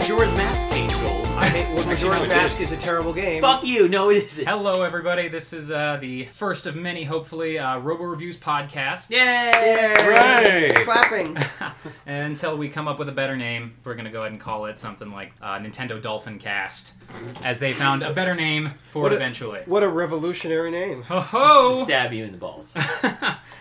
Majora's Mask came gold. I hate Majora's Mask is a terrible game. Fuck you. No, it isn't. Hello, everybody. This is the first of many, hopefully, Robo Reviews podcasts. Yay! Yay! Clapping. And until we come up with a better name, we're going to go ahead and call it something like Nintendo Dolphin Cast, as they found a better name for it eventually. What a revolutionary name. Ho ho! Stab you in the balls.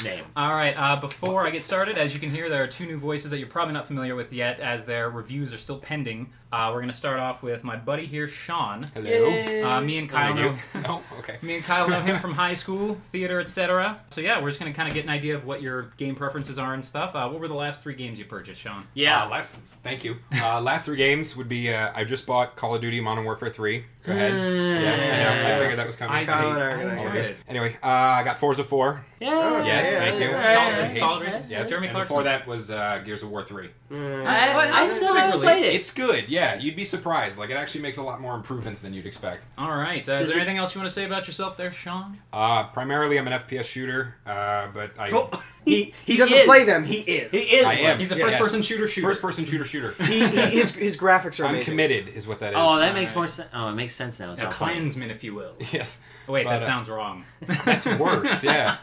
Name. All right, before I get started, as you can hear, there are two new voices that you're probably not familiar with yet, as their reviews are still pending. We're going to start off with my buddy here, Shaun. Hello. Me and Kyle know. Oh, okay. Me and Kyle know him from high school, theater, etc. So yeah, we're just going to kind of get an idea of what your game preferences are and stuff. What were the last 3 games you purchased, Shaun? Yeah. Thank you. Last 3 games would be, I just bought Call of Duty Modern Warfare 3. Go ahead. Yeah, I know. I figured that was coming. I enjoyed it. Anyway, I got Forza 4. Yeah. Yes, thank you. Solid. Yes, Jeremy and Clarkson. before that was Gears of War 3. I still haven't played it. It's good, yeah. You'd be surprised. Like, it actually makes a lot more improvements than you'd expect. All right. Is there anything else you want to say about yourself there, Shaun? Primarily, I'm an FPS shooter, but I... He doesn't play them. He is. He is. I am. He's a first-person shooter. First-person shooter. His graphics are amazing. I'm committed, is what that is. Oh, that makes more sense. Oh, it makes sense now. It's A not funny. clansman, if you will. Yes. Wait, But, that sounds wrong. That's worse, yeah.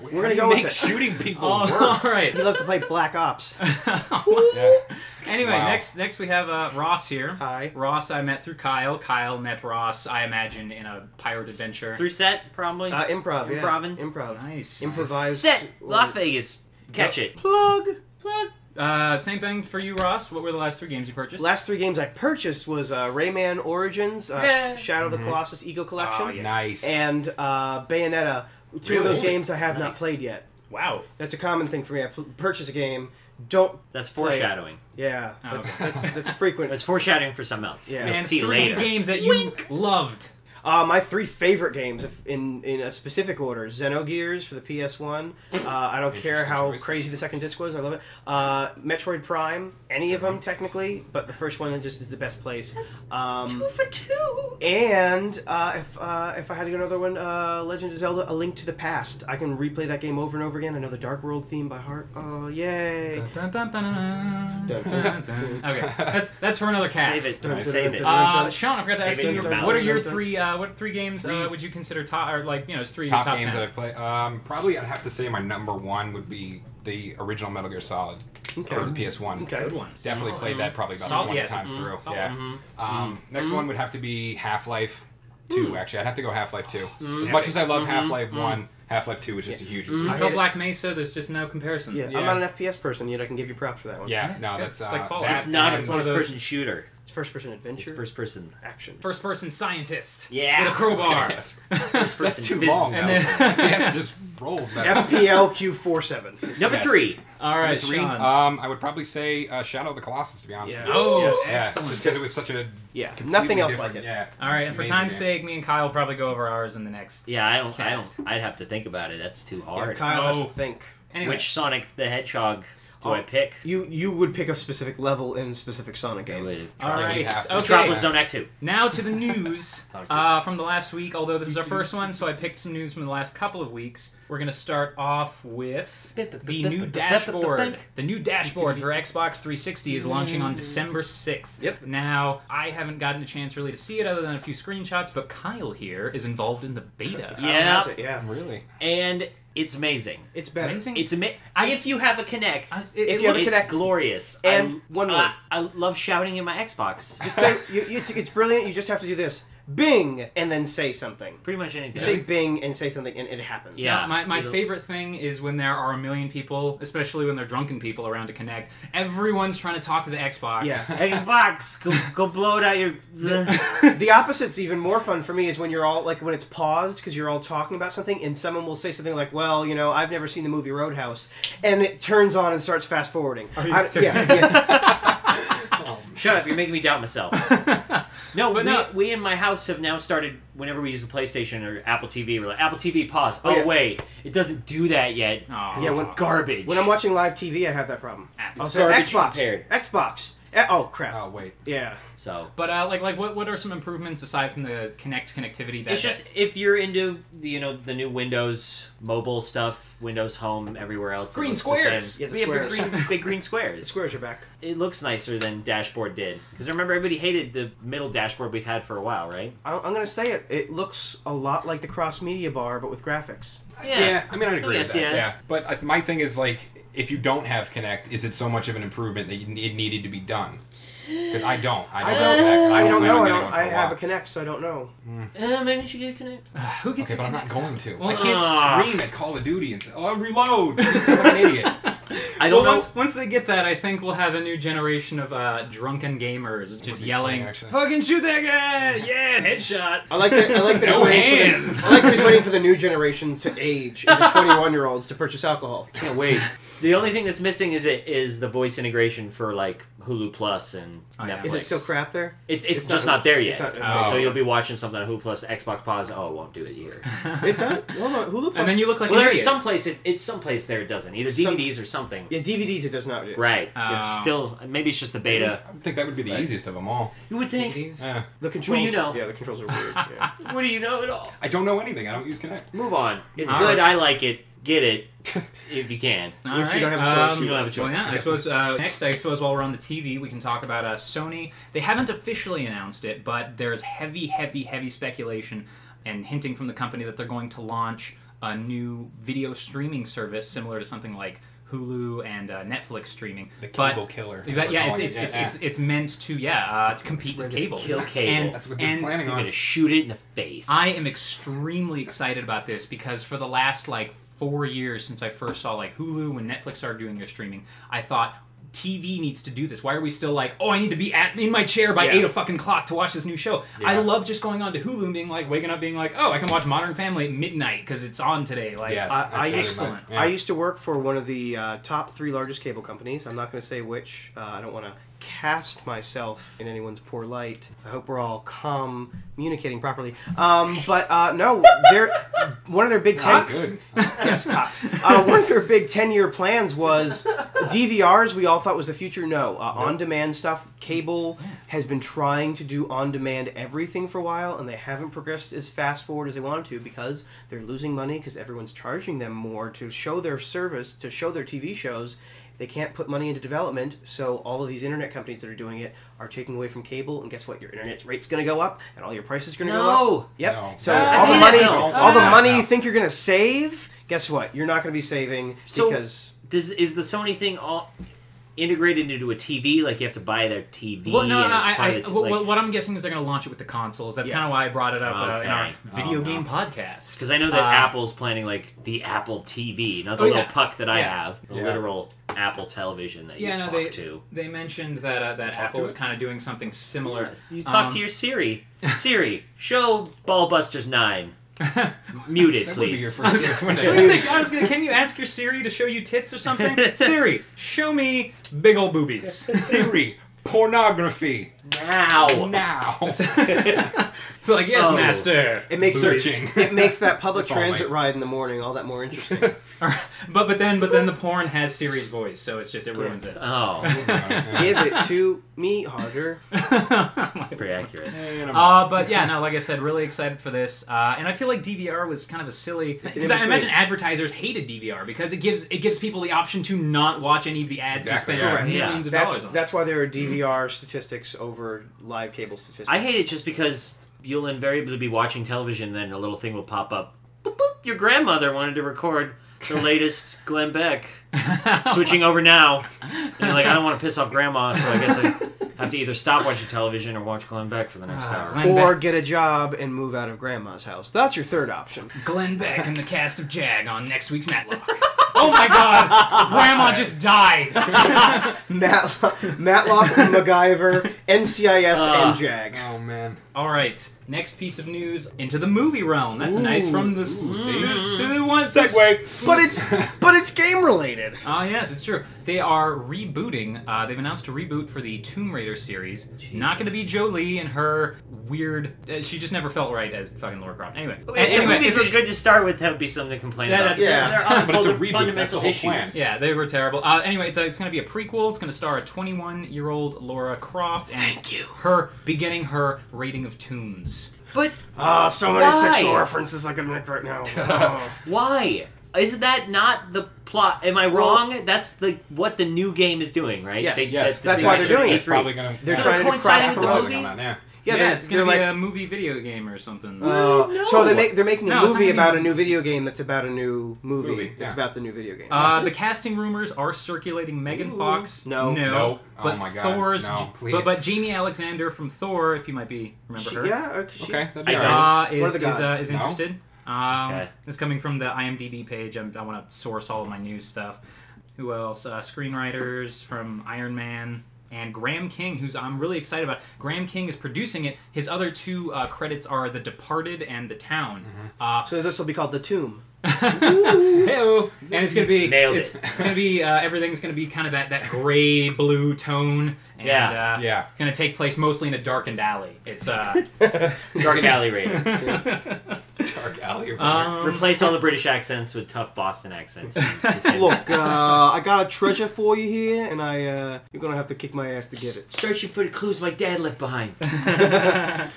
We're going to go with make it. shooting people All worse. right. He loves to play Black Ops. Yeah. Anyway, Wow. next we have Ross here. Hi. Ross I met through Kyle. Kyle met Ross, I imagine, in a pirate adventure. Through set, probably. Improv, yeah. Improving. Improv. Nice. Improvise. Set. Las Vegas. Catch it. Plug. Same thing for you, Ross. What were the last 3 games you purchased? Last 3 games I purchased was Rayman Origins, Yeah. Shadow of the Colossus Ego Collection, Oh, yeah. Nice. and Bayonetta. 2 of those games I have not Nice. played yet. Wow. That's a common thing for me. I purchase a game, don't That's play it. foreshadowing. Yeah, Oh, that's a frequent. It's foreshadowing for something else. Yeah. We'll And see 3 later. games that you loved. My 3 favorite games, in a specific order: Xenogears for the PS1. I don't care Interesting how choice. crazy the second disc was. I love it. Metroid Prime, any of them technically, but the first one just is the best place. That's 2 for 2. And if I had to go another one, Legend of Zelda: A Link to the Past. I can replay that game over and over again. I know the Dark World theme by heart. Oh yay! Okay, that's for another cast. Save it. Save it. Sean, I forgot to ask Save it you. in your What are mouth. your 3? What 3 games would you consider top? Or like, there's 3 top top games 10. that I play. Probably I'd have to say my number 1 would be the original Metal Gear Solid for the PS1. Okay. Good ones. Definitely played that probably about Solid, 20 yes. times through. Solid. Yeah. Next one would have to be Half-Life 2. Actually, I'd have to go Half-Life 2. As much as I love Half-Life 1, Half-Life 2 was just a huge. Until Black Mesa, there's just no comparison. Yeah, Yeah. I'm not an FPS person, yet I can give you props for that one. Yeah, Yeah, no, it's good. that's It's like Fallout. that It's not a It's one of those- first-person shooter. It's first-person adventure. It's first-person. Action. First-person scientist. Yeah. With a crowbar. Yes. First-person That's too physicist. long. And then- FPS just rolls better. FPLQ47. Number Yes. 3. All right, Number 3, Sean. I would probably say Shadow of the Colossus, to be honest with you. Oh, Yes. Yeah, excellent. just because it was such a Yeah, completely nothing else different- like it. Yeah. All right, and for Amazing time's game. sake, me and Kyle will probably go over ours in the next. Yeah, I don't. Cast. I'd have to think about it. That's too Yeah, hard. Kyle has Oh. to think. Anyway, Which Sonic the Hedgehog do I pick? You would pick a specific level in a specific Sonic game. all right. have to. Okay. Metropolis Zone Act 2. Now to the news Sonic from the last week, although this is our first one, so I picked some news from the last couple of weeks. We're going to start off with the new dashboard. The new dashboard for Xbox 360 is launching on December 6th. Yep. Now, I haven't gotten a chance really to see it other than a few screenshots, but Kyle here is involved in the beta. Yeah. That's it, yeah. Really? And it's amazing. It's better. Amazing. It's if you have a Kinect, If you have a it's Kinect- glorious. And one word. I love shouting in my Xbox. Just say, it's brilliant. You just have to do this. Bing! And then say something. Pretty much anything. You say Bing and say something, and it happens. Yeah. My favorite thing is when there are a million people, especially when they're drunken people around to connect. Everyone's trying to talk to the Xbox. Yeah. Xbox, go blow it out your. The opposite's even more fun for me is when you're all, like, when it's paused because you're all talking about something, and someone will say something like, well, I've never seen the movie Roadhouse, and it turns on and starts fast-forwarding. Yes. Shut up! You're making me doubt myself. No, But no. we in my house have now started. Whenever we use the PlayStation or Apple TV, we're like, Apple TV pause. Oh, Oh, yeah. wait, it doesn't do that yet. Aw. Yeah, It's when- garbage. When I'm watching live TV, I have that problem. Apple. I'll It's say garbage Xbox, compared. Xbox, Oh crap! Oh wait. Yeah. So, But what are some improvements aside from the Connect connectivity? it's just if you're into the the new Windows mobile stuff, Windows Home, everywhere else, it Green looks the squares. same. Yeah, the Yeah, squares. big green The squares. squares are back. It looks nicer than Dashboard did because remember everybody hated the middle dashboard we've had for a while, right? I'm gonna say it. It looks a lot like the cross media bar, but with graphics. Yeah, I mean, I'd agree Yes, with that. yeah. Yeah. But my thing is, like, if you don't have Connect, is it so much of an improvement that it needed to be done? Because I don't. I don't know. getting one for I a have while. a Connect, so I don't know. Maybe you should get Connect. Who gets Okay, but I'm not going to. Well, I can't Ah. scream at Call of Duty and say, "Oh, reload!" It's like an idiot. I don't know. Once they get that, I think we'll have a new generation of drunken gamers just be yelling, funny, actually. "Fucking shoot that guy! Yeah, headshot!" I like that. I like that. No he's waiting hands. I like that he's waiting for the new generation to age into 21-year-olds to purchase alcohol. Can't wait. The only thing that's missing is the voice integration for like Hulu Plus and Oh, yeah. Netflix. Is it still crap there? It's It's just not- not there it's yet. not- So oh. you'll be watching something on Hulu Plus, Xbox Pause. Oh, it won't do it here. It does. Hold on, Hulu Plus. And then you look like Well, an there's idiot. someplace it's someplace there it doesn't. Either Some- DVDs or something. Yeah, DVDs it does not do. Right. Oh. It's still maybe it's just the beta. I think that would be the easiest of them all. You would think. DVDs. Yeah. The controls. you know? Yeah, the controls are weird. Yeah. What do you know at all? I don't know anything. I don't use Connect. Move on. It's All good. right. I like it. Get it if you can. All If you don't right, have a choice, you don't have a choice. Well, yeah, I suppose next, while we're on the TV, we can talk about Sony. They haven't officially announced it, but there's heavy speculation and hinting from the company that they're going to launch a new video streaming service similar to something like Hulu and Netflix streaming. The But- cable killer. But yeah, it's meant to compete with cable. Kill cable. And, That's what they're and planning You're on. gonna shoot it in the face. I am extremely excited about this because for the last 4 years since I first saw Hulu when Netflix started doing their streaming, I thought TV needs to do this. Why are we still I need to be in my chair by 8 o'clock to watch this new show? Yeah. I love just going on to Hulu and being waking up being oh, I can watch Modern Family at midnight because it's on today. Yes, I that's used, really nice. Yeah. I used to work for one of the top 3 largest cable companies. I'm not going to say which. I don't want to cast myself in anyone's poor light. I hope we're all communicating properly. But no, they're one of their big That's good. Yes, Cox. One of their big 10-year plans was DVRs. We all thought was the future. No, on-demand stuff. Cable has been trying to do on-demand everything for a while, and they haven't progressed as fast forward as they wanted to because they're losing money because everyone's charging them more to show their service, to show their TV shows. They can't put money into development, so all of these internet companies that are doing it are taking away from cable, and guess what? Your internet rate's going to go up, and all your prices are going to go up. No. Yep. No. So I all the hate money, that. No. all the No. money No. you think you're going to save, guess what? You're not going to be saving So- because Is the Sony thing all integrated into a TV? Like you have to buy their TV. Well, no, and no. it's part of the What I'm guessing is they're going to launch it with the consoles. That's Yeah. kind of why I brought it up in our Okay. video Oh, game no. podcast. Because I know that Uh, Apple's planning the Apple TV, not the Oh, little yeah. puck that I Yeah. have, the Yeah. literal Apple television that you Yeah, no, talk to. they mentioned that Talk Apple to was it? kind of doing something similar. Yes, you talk to your Siri. Siri, show Ballbusters 9. Mute it, That would be your please. first guess, wouldn't I was it? like, can you ask your Siri to show you tits or something? Siri, show me big old boobies. Siri, pornography Now. now. So like, yes, Oh. master. it makes Searching. it makes that public If only. transit ride in the morning all that more interesting. But then the porn has Siri's voice, so it ruins it. Oh, Give it to me harder. that's pretty accurate. But yeah, no, like I said, really excited for this, and I feel like DVR was kind of a silly because I in-between. imagine advertisers hated DVR because it gives people the option to not watch any of the ads Exactly. and spend Correct. millions of That's dollars on. that's why there are DVR statistics over live cable statistics. I hate it just because you'll invariably be watching television, then a little thing will pop up. Boop, boop, your grandmother wanted to record the latest Glenn Beck. Switching over now. And you're like, I don't want to piss off grandma, so I guess I have to either stop watching television or watch Glenn Beck for the next hour. Glenn Or Beck, get a job and move out of grandma's house. That's your third option. Glenn Beck and the cast of Jag on next week's Matlock. Oh my God, Grandma just died. Matlock, MacGyver, NCIS, and JAG. Oh man. All right, next piece of news into the movie realm. That's nice from the one Segue. But it's game related. Yes, it's true. They are rebooting. They've announced a reboot for the Tomb Raider series. Not going to be Jolie and her weird. She just never felt right as fucking Lara Croft. Anyway, The movies were good to start with. That would be something to complain about. There are But it's a reboot. That's fundamental the whole issues. plan. Yeah, they were terrible. Anyway, it's going to be a prequel. It's going to star a 21-year-old Lara Croft and her beginning her raiding of tombs. But So many why? sexual references I can make right now. Why? Isn't that not the plot? Am I wrong? That's what the new game is doing, right? Yes. That's why they're doing it. It's probably gonna. They're So trying to coinciding with the cross movie? On that, yeah. Yeah, it's going to they're be like, a movie video game or something. So they're making No, a it's movie not about gonna a new video game that's about a new movie. Movie, yeah. It's about the new video game. The casting rumors are circulating. Megan Fox, No. No. but Oh my God, Thor's, no, please. but Jamie Alexander from Thor, if you might remember her, Yeah, she's- Okay, that'd be I alright. One of the gods. is No? interested. Okay. It's coming from the IMDb page. I want to source all of my news stuff. Who else? Screenwriters from Iron Man. And Graham King, who's I'm really excited about. Graham King is producing it. His other two credits are The Departed and The Town. So this will be called The Tomb. Hey-o. And it's gonna be Nailed it's gonna be everything's gonna be kind of that gray blue tone. And, Yeah. It's gonna take place mostly in a darkened alley. It's Dark Alley Raider. Dark Alley. Replace all the British accents with tough Boston accents. Look, I got a treasure for you here, and you're gonna have to kick my ass to get it. Searching for the clues my dad left behind.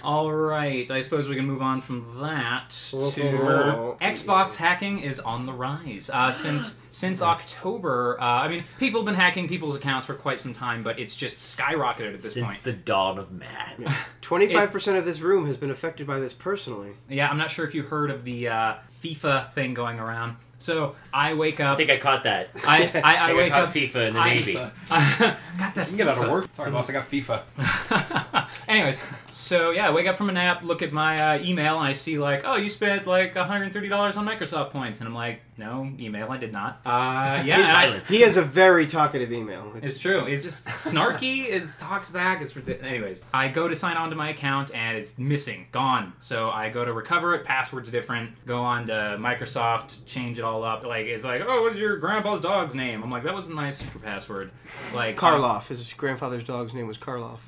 all right. I suppose we can move on from that to Xbox hacking is on the rise. Since October, I mean, people have been hacking people's accounts for quite some time, but it's just skyrocketed at this Since point. the dawn of man. 25% of this room has been affected by this personally. Yeah, I'm not sure if you heard of the FIFA thing going around. So I wake up. I think I caught that. I wake caught up. FIFA in the Navy. Got that. You can get out of work. Sorry, boss. I got FIFA. Anyways, so yeah, I wake up from a nap, look at my email, and I see like, oh, you spent like $130 on Microsoft points, and I'm like, no, email, I did not. Yeah, Silence. He has a very talkative email. It's true. It's just snarky. It talks back. It's ridiculous. Anyways, I go to sign on to my account and it's missing, gone. So I go to recover it. Password's different. Go on to Microsoft, change it all up. Like it's like, oh, what's your grandpa's dog's name? I'm like, that wasn't my secret password. Like Karloff. His grandfather's dog's name was Karloff.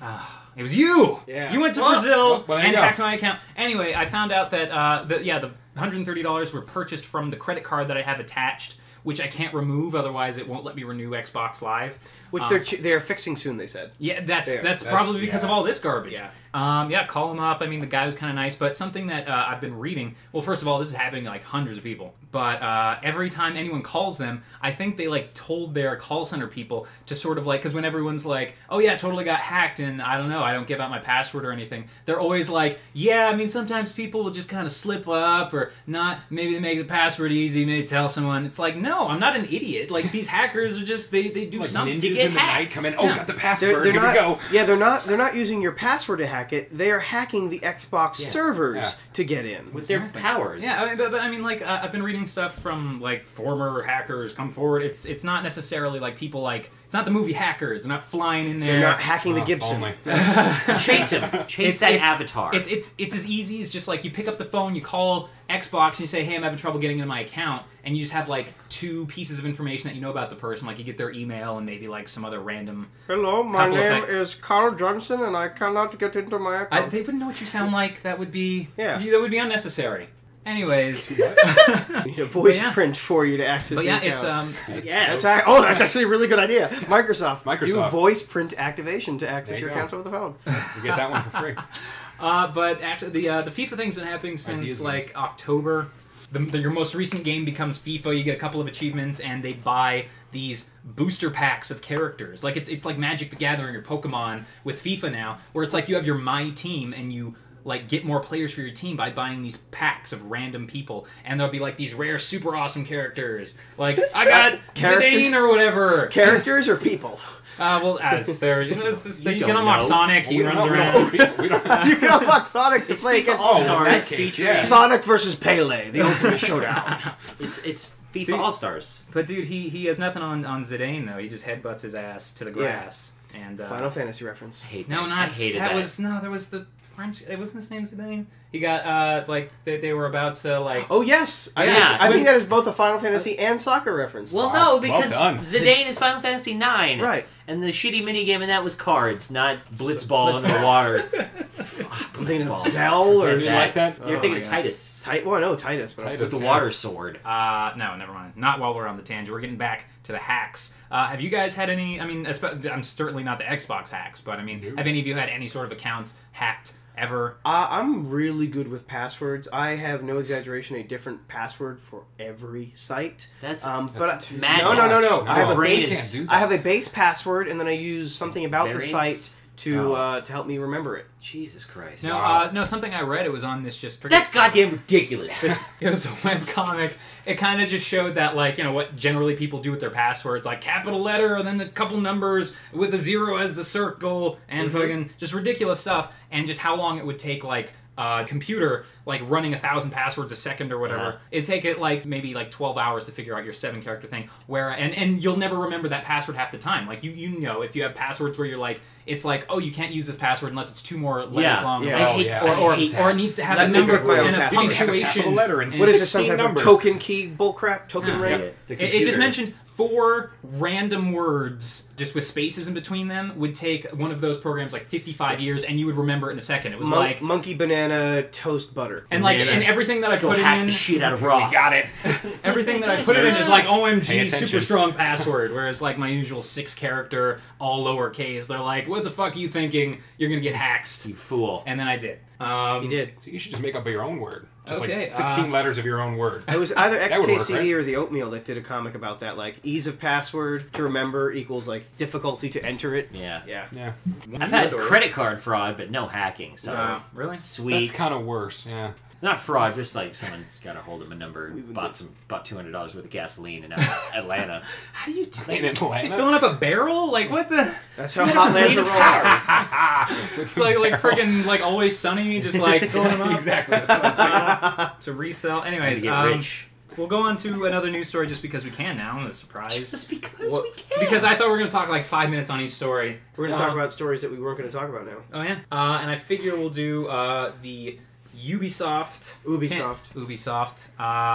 It was you. Yeah. You went to Brazil well, there and you go. hacked my account. Anyway, I found out that the $130 were purchased from the credit card that I have attached, which I can't remove, otherwise it won't let me renew Xbox Live. Which they're fixing soon, they said. Yeah, that's That's- probably because yeah. of all this garbage. Yeah. Call him up. I mean, the guy was kind of nice, but something that I've been reading. Well, first of all, this is happening to like hundreds of people. But every time anyone calls them, I think they like told their call center people to sort of like, because when everyone's like, oh yeah, totally got hacked, and I don't know, I don't give out my password or anything. They're always like, yeah, I mean, sometimes people will just kind of slip up or not. Maybe they make the password easy. Maybe tell someone. It's like, no, I'm not an idiot. Like these hackers are just they do Like something. ninjas in the night come in. Oh, Yeah. got the password. They're Here not, we go. Yeah, they're not using your password to hack it. They are hacking the Xbox servers Yeah. to get in. What's their powers? Yeah, I mean, but I mean, like I've been reading stuff from like former hackers come forward. It's not necessarily like people like it's not the movie Hackers. They're not flying in there. They're not hacking the Oh, Gibson. only. Chase him. Chase that avatar. It's as easy as just like you pick up the phone, you call Xbox, and you say, hey, I'm having trouble getting into my account, and you just have like two pieces of information that you know about the person. Like you get their email and maybe like some other random. Hello, my Couple of name things. is Carl Johnson, and I cannot get into my account. They wouldn't know what you sound like. That would be Yeah. That would be unnecessary. Anyways, We need a voice But yeah. print for you to access but your yeah, account. it's yes. That's actually a really good idea. Microsoft. Do Microsoft. voice print activation to access There you your go. accounts over the phone. You get that one for free. But actually, the FIFA thing's been happening since Ideas, like October. Your most recent game becomes FIFA. You get a couple of achievements, and they buy these booster packs of characters. Like it's like Magic the Gathering or Pokemon with FIFA now, where it's like you have your My Team, and you like get more players for your team by buying these packs of random people, and there'll be like these rare, super awesome characters. Like I got Characters? Zidane or whatever. Characters or people? Well, as they're you You can don't unlock know. Sonic. He We don't runs know. around. We don't. You can unlock Sonic to play against All in Stars that case, features. yeah. Sonic versus Pele, the ultimate showdown. It's FIFA Dude. All Stars. But dude, he has nothing on Zidane though. He just headbutts his ass to the grass. And Final Fantasy reference. I hate no, that. not I hated that that. was no. There was the French. It wasn't his name Zidane. He got they were about to like. Oh yes, Yeah. I think that is both a Final Fantasy and soccer reference. Well, no, because done. Zidane is Final Fantasy IX. Right. And the shitty minigame in that was cards, not blitzball in the water. I'm thinking of Blitzball. Zell or You like that? You're thinking my of God. Titus. Well, no, Titus, but I was Titus. The thinking- water sword. No, never mind. Not while we're on the tangent. We're getting back to the hacks. Have you guys had any? I mean, I'm certainly not the Xbox hacks, but I mean, have any of you had any sort of accounts hacked ever? I'm really good with passwords. I have no exaggeration, a different password for every site. That's That's madness. No. I have a Your brain base. is- Can't do that. I have a base password, and then I use something about the Variants? site to help me remember it. Jesus Christ. No, Wow. no. Something I read. It was on this just. That's goddamn ridiculous. It was a webcomic. It kind of just showed that, like, you know, what generally people do with their passwords, like capital letter and then a couple numbers with a 0 as the circle and fucking just ridiculous stuff, and just how long it would take, like, a computer, like, running 1,000 passwords a second or whatever. Yeah. It'd take it, like, maybe, like, 12 hours to figure out your 7-character thing, and you'll never remember that password half the time. Like, you know, if you have passwords where you're like, it's like, oh, you can't use this password unless it's 2 more letters Yeah. long. Yeah. Like, I hate, yeah. or I hate or that. it needs to have That's a number secret my own and a password. You have a capital punctuation. letter and What is this? Some 16 type numbers. of token key bullcrap? Token Yeah. ring? The It just computer. mentioned 4 random words, just with spaces in between them, would take one of those programs like 55 years, and you would remember it in a second. It was like, monkey banana toast butter. and like, Banana. and everything that I Let's go put it hack in, the shit out of Ross. Got it. everything that I put it in is like Pay OMG attention. super strong password, whereas like my usual 6-character all lowercase, they're like, what the fuck are you thinking? You're gonna get hacked. You fool. And then I did. You did. So you should just make up your own word. Just Okay, like 16 letters of your own word. It was either That would work, XKCD right? or the Oatmeal that did a comic about that. Like, ease of password to remember equals, like, difficulty to enter it. Yeah. Yeah. Yeah. I've had credit card fraud, but no hacking. So Really? sweet. That's kind of worse, yeah. Not fraud, just like someone got a hold of my number and bought $200 worth of gasoline in Atlanta. How do you do In that? Atlanta? Filling up a barrel? Like what the? That's how Hotland rolls. It's like freaking like Always Sunny, just like filling them up. Exactly. That's what I was thinking. To resell. Trying Anyways, to get rich. we'll go on to another news story just because we can now. I'm a surprise. Just because Well, we can. Because I thought we were going to talk like 5 minutes on each story. We're going to talk about stories that we weren't going to talk about now. Oh yeah. And I figure we'll do the Ubisoft. Ubisoft.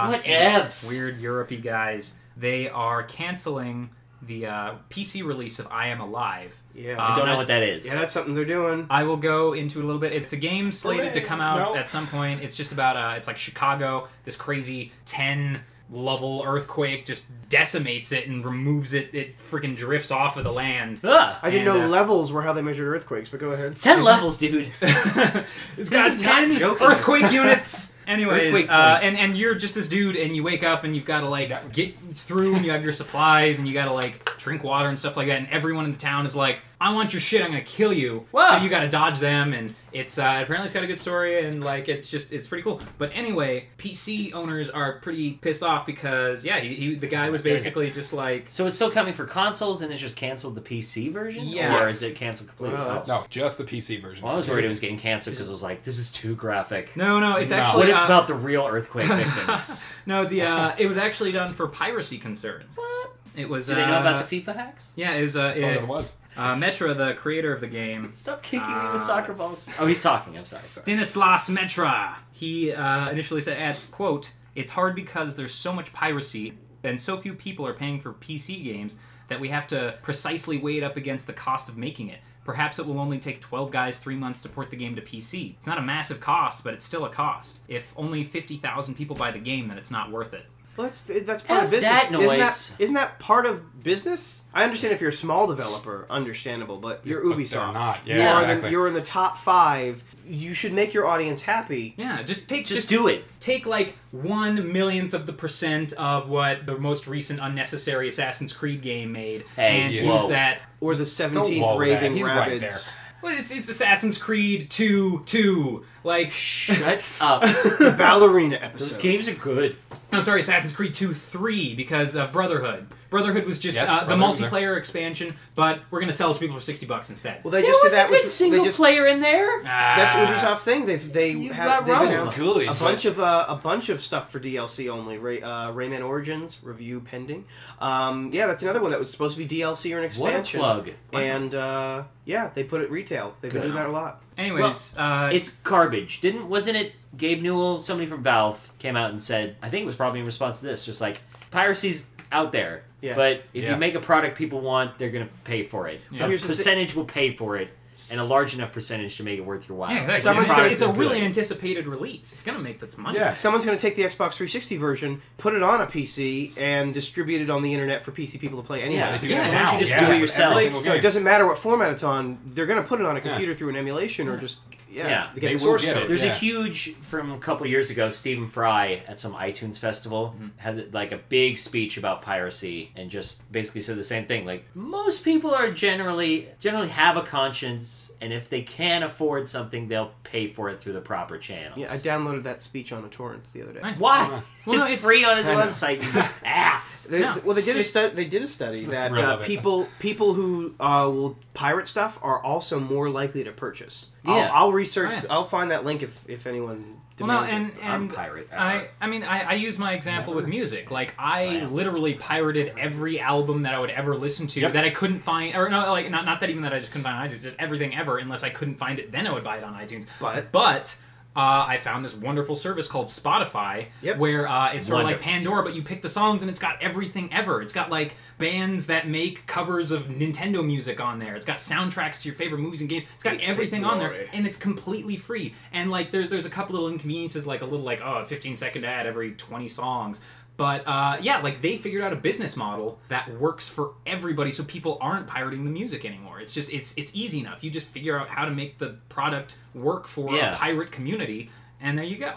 What ifs? Weird Europe-y guys. They are canceling the PC release of I Am Alive. Yeah. I don't know what that is. Yeah, that's something they're doing. I will go into it a little bit. It's a game slated to come out No. at some point. It's just about it's like Chicago. This crazy 10-level earthquake just decimates it and removes it. It freaking drifts off of the land. Ugh. I didn't And, know levels were how they measured earthquakes, but go ahead. 10 levels, dude. It's got is not 10 joking. earthquake units. Anyways, Earthquake points. and you're just this dude, and you wake up and you've got to like get through, and you have your supplies, and you got to like drink water and stuff like that. And everyone in the town is like, "I want your shit. I'm gonna kill you." Whoa. So you got to dodge them, and it's apparently it's got a good story, and like it's pretty cool. But anyway, PC owners are pretty pissed off because the guy was basically just like. So it's still coming for consoles and it's just canceled the PC version? Yes. Or is it canceled completely? Well, Oh. No, just the PC version. Well, I was worried it was getting canceled because it was like, this is too graphic. No, it's No. actually What if about the real earthquake victims? no it was actually done for piracy concerns. What? It was. Do they know about the FIFA hacks? Yeah, it was. That's what it was. Metra, the creator of the game, Stop kicking me with soccer balls. Oh, he's talking. I'm sorry. Stanislas Metra. He initially said, quote, "It's hard because there's so much piracy and so few people are paying for PC games that we have to precisely weigh it up against the cost of making it. Perhaps it will only take 12 guys 3 months to port the game to PC. It's not a massive cost, but it's still a cost. If only 50,000 people buy the game, then it's not worth it." Well, that's part of F business. that noise. Isn't that part of business? I understand if you're a small developer, understandable, but you're But they're Ubisoft. not. You Yeah, are exactly. you're in the top 5. You should make your audience happy. Yeah, just do it. Take like 1/1,000,000th of the percent of what the most recent unnecessary Assassin's Creed game made, Hey, and whoa. use that. Or the Don't 17th wall that. Raving He's right Rabbids. Well, it's Assassin's Creed 2. Like, Shut up. The ballerina episode. Those games are good. I'm sorry, Assassin's Creed 3 because of Brotherhood. Brotherhood was just Yes, the Brotherhood was there. multiplayer expansion, but we're gonna sell it to people for $60 instead. Well, they There just was did that a good with single they just, player in there. That's Ah. Ubisoft's thing. They've You had got Rose. announced Good, a but- bunch of stuff for DLC only. Rayman Origins review pending. Yeah, that's another one that was supposed to be DLC or an What a expansion. plug. And yeah, they put it retail. They've been Good. doing that a lot. Anyways, It's garbage. Wasn't it Gabe Newell, somebody from Valve, came out and said, I think it was probably in response to this, just like, piracy's out there. Yeah. But if you make a product people want, they're going to pay for it. Yeah. A Here's the percentage will pay for it, and a large enough percentage to make it worth your while. yeah, exactly. Someone's It's gonna- a really anticipated release. It's gonna make this money. Yeah. Someone's going to take the Xbox 360 version, put it on a PC, and distribute it on the internet for PC people to play anyway. Yeah, do yeah. it Why don't now. you just Yeah. do it Every yourself? single So it game. doesn't matter what format it's on. They're going to put it on a computer through an emulation or just Yeah. to get They the will source get code. it. There's Yeah. a huge, from a couple years ago, Stephen Fry at some iTunes festival has like a big speech about piracy and just basically said the same thing. Like, most people are generally have a conscience, and if they can't afford something, they'll pay for it through the proper channels. Yeah, I downloaded that speech on a torrent the other day. Nice. Why? Well, no, it's it's- free on his I know. website, you ass. They, No, well, they did a it's- study. They did a study the that thrill of it. people who will pirate stuff are also more likely to purchase. Yeah. I'll research. Oh, yeah. I'll find that link if anyone Well, no, demands it. I'm and a pirate. I use my example with music. Like, I literally pirated every album that I would ever listen to Yep. that I couldn't find, or no, like not that even that I just couldn't find on iTunes, just everything ever. Unless I couldn't find it, then I would buy it on iTunes. But I found this wonderful service called Spotify, Yep. where it's sort of like Wonderful Pandora, but service. you pick the songs and it's got everything ever. It's got like bands that make covers of Nintendo music on there. It's got soundtracks to your favorite movies and games. It's got everything on there, glory. and it's completely free. And like there's a couple little inconveniences, like a little like 15-second ad every 20 songs. But yeah, like they figured out a business model that works for everybody, so people aren't pirating the music anymore. It's just it's easy enough. You just figure out how to make the product work for a pirate community, and there you go.